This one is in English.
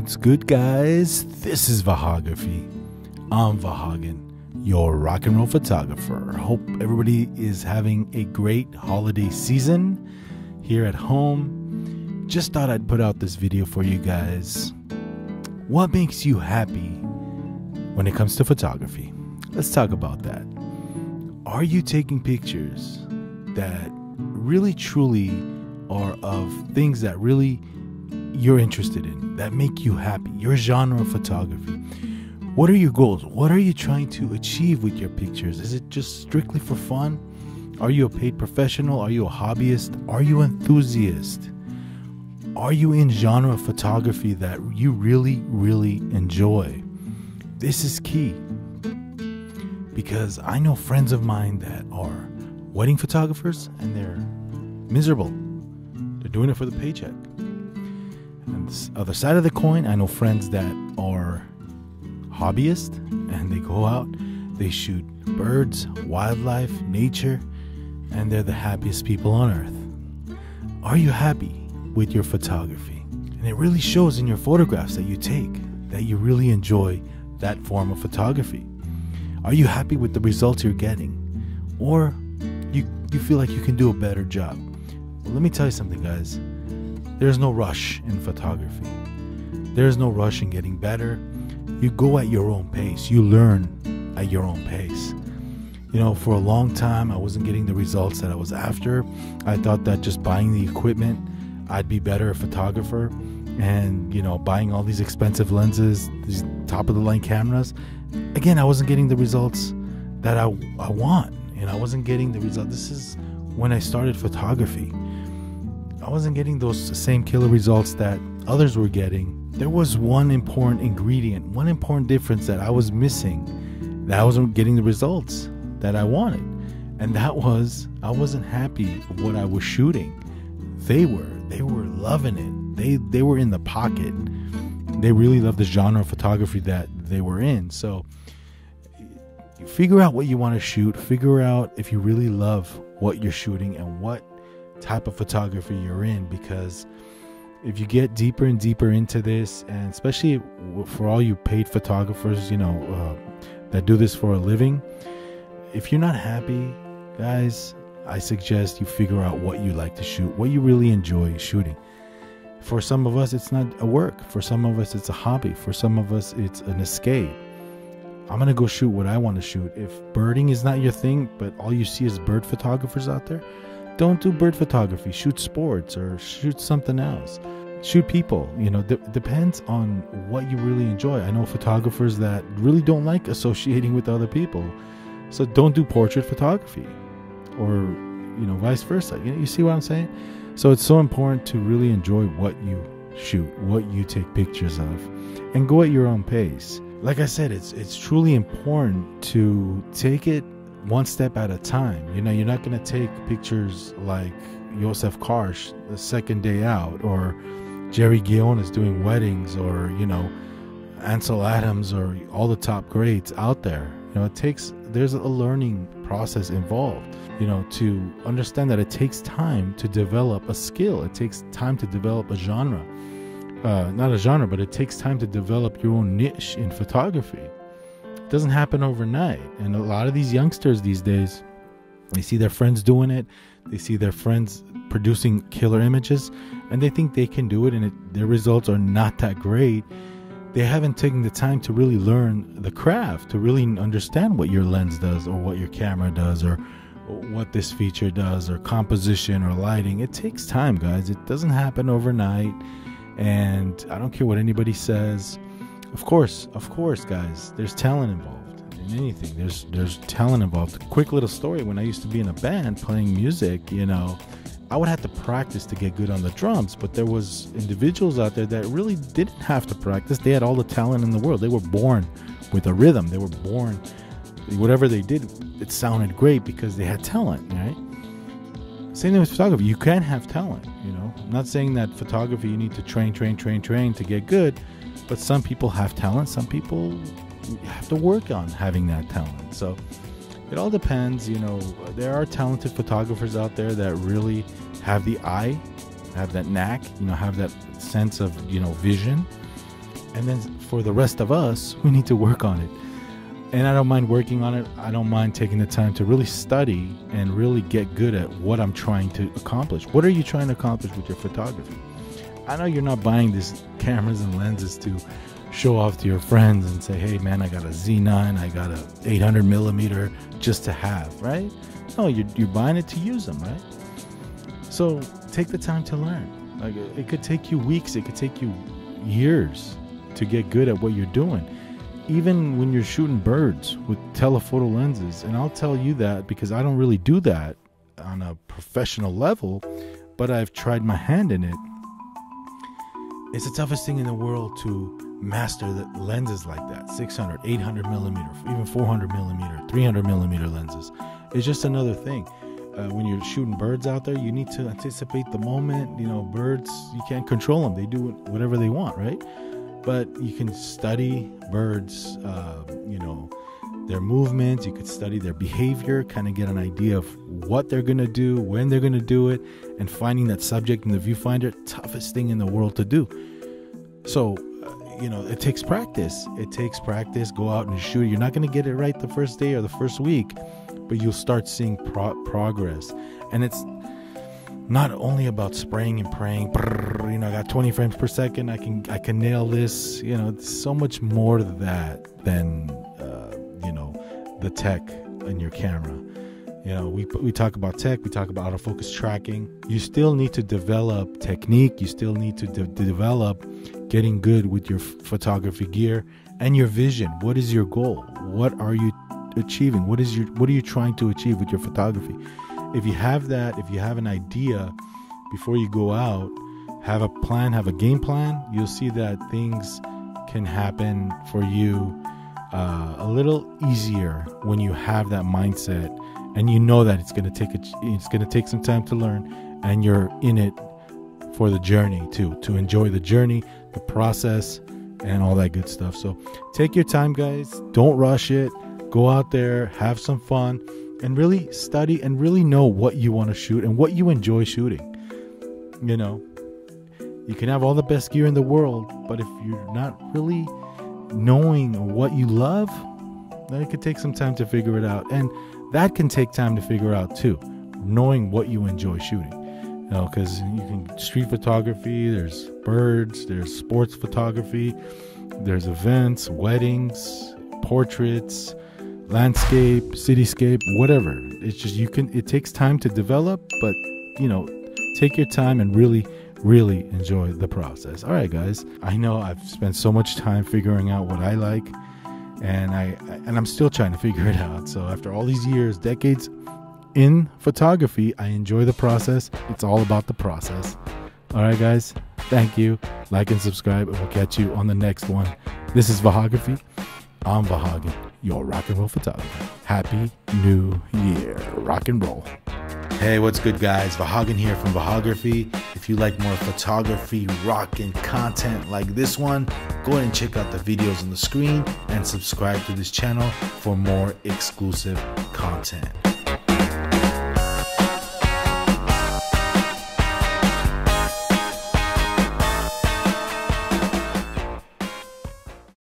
What's good, guys? This is Vahagraphy. I'm Vahagan, your rock and roll photographer. Hope everybody is having a great holiday season here at home. Just thought I'd put out this video for you guys. What makes you happy when it comes to photography? Let's talk about that. Are you taking pictures that really truly are of things that really you're interested in, that make you happy, your genre of photography? What are your goals? What are you trying to achieve with your pictures? Is it just strictly for fun? Are you a paid professional? Are you a hobbyist? Are you an enthusiast? Are you in genre of photography that you really enjoy? This is key, because I know friends of mine that are wedding photographers and they're miserable. They're doing it for the paycheck. And the other side of the coin, I know friends that are hobbyists and they go out, they shoot birds, wildlife, nature, and they're the happiest people on earth. Are you happy with your photography? And it really shows in your photographs that you take, that you really enjoy that form of photography. Are you happy with the results you're getting? Or you feel like you can do a better job? Well, let me tell you something, guys. There's no rush in photography. There's no rush in getting better. You go at your own pace. You learn at your own pace. You know, for a long time, I wasn't getting the results that I was after. I thought that just buying the equipment, I'd be better a photographer. And, you know, buying all these expensive lenses, these top-of-the-line cameras, again, I wasn't getting the results that I want. And I wasn't getting the result. This is when I started photography. I wasn't getting those same killer results that others were getting. There was one important ingredient, one important difference that I was missing, that I wasn't getting the results that I wanted. And that was, I wasn't happy with what I was shooting. They were loving it. They were in the pocket. They really loved the genre of photography that they were in. So figure out what you want to shoot. Figure out if you really love what you're shooting and what type of photography you're in, because if you get deeper and deeper into this, and especially for all you paid photographers, you know, that do this for a living, if you're not happy, guys, I suggest you figure out what you like to shoot, what you really enjoy shooting. For some of us, it's not a work. For some of us, it's a hobby. For some of us, it's an escape. I'm going to go shoot what I want to shoot. If birding is not your thing, but all you see is bird photographers out there, don't do bird photography. Shoot sports or shoot something else. Shoot people. You know, depends on what you really enjoy. I know photographers that really don't like associating with other people, so don't do portrait photography, or, you know, vice versa. You see what I'm saying? So it's so important to really enjoy what you shoot, what you take pictures of, and go at your own pace. Like I said, it's truly important to take it one step at a time. You know, you're not going to take pictures like Josef Karsh the second day out, or Jerry Guillon is doing weddings, or, you know, Ansel Adams, or all the top greats out there. You know, there's a learning process involved, you know, to understand that it takes time to develop a skill. It takes time to develop a genre. Not a genre, but it takes time to develop your own niche in photography. It doesn't happen overnight. And a lot of these youngsters these days, they see their friends doing it. They see their friends producing killer images, and they think they can do it, and their results are not that great. They haven't taken the time to really learn the craft, to really understand what your lens does, or what your camera does, or what this feature does, or composition, or lighting. It takes time, guys. It doesn't happen overnight. And I don't care what anybody says. Of course, guys, there's talent involved in anything. There's talent involved. Quick little story. When I used to be in a band playing music, you know, I would have to practice to get good on the drums, but there was individuals out there that really didn't have to practice. They had all the talent in the world. They were born with a rhythm. They were born, whatever they did, it sounded great because they had talent, right? Same thing with photography. You can have talent, you know. I'm not saying that photography you need to train to get good, but some people have talent. Some people have to work on having that talent. So it all depends, you know. There are talented photographers out there that really have the eye, have that knack, you know, have that sense of, you know, vision. And then for the rest of us, we need to work on it. And I don't mind working on it. I don't mind taking the time to really study and really get good at what I'm trying to accomplish. What are you trying to accomplish with your photography? I know you're not buying these cameras and lenses to show off to your friends and say, hey man, I got a Z9, I got a 800 millimeter just to have, right? No, you're buying it to use them, right? So take the time to learn. Like, it could take you weeks, it could take you years to get good at what you're doing. Even when you're shooting birds with telephoto lenses, and I'll tell you that because I don't really do that on a professional level, but I've tried my hand in it. It's the toughest thing in the world to master the lenses like that. 600, 800 millimeter, even 400 millimeter, 300 millimeter lenses. It's just another thing. When you're shooting birds out there, you need to anticipate the moment. You know, birds, you can't control them. They do whatever they want, right? But you can study birds, their movements. You could study their behavior, kind of get an idea of what they're going to do, when they're going to do it, and finding that subject in the viewfinder, toughest thing in the world to do. So, it takes practice. It takes practice. Go out and shoot. You're not going to get it right the first day or the first week, but you'll start seeing progress. And it's not only about spraying and praying. I got 20 frames per second. I can nail this. It's so much more to that than the tech in your camera. We talk about tech. We talk about autofocus tracking. You still need to develop technique. You still need to develop getting good with your photography gear and your vision. What is your goal? What are you achieving? What are you trying to achieve with your photography? If you have that, if you have an idea before you go out, have a plan, have a game plan, you'll see that things can happen for you a little easier when you have that mindset, and you know that it's going to take some time to learn, and you're in it for the journey too, to enjoy the journey, the process, and all that good stuff. So take your time, guys. Don't rush it. Go out there, have some fun, and really study and really know what you want to shoot and what you enjoy shooting. You can have all the best gear in the world, but if you're not really knowing what you love, then it could take some time to figure it out. And that can take time to figure out too, knowing what you enjoy shooting. Because you can street photography, there's birds, there's sports photography, there's events, weddings, portraits, landscape, cityscape, whatever. It's just it takes time to develop, but take your time and really enjoy the process. All right, guys, I know I've spent so much time figuring out what I like, and I'm still trying to figure it out. So after all these years, decades in photography, I enjoy the process. It's all about the process. All right, guys, thank you. Like and subscribe, and we'll catch you on the next one. This is Vahagraphy. I'm Vahagan, your rock and roll photographer. Happy New Year. Rock and roll. Hey, what's good, guys? Vahagan here from Vahagraphy. If you like more photography, rock, and content like this one, go ahead and check out the videos on the screen and subscribe to this channel for more exclusive content.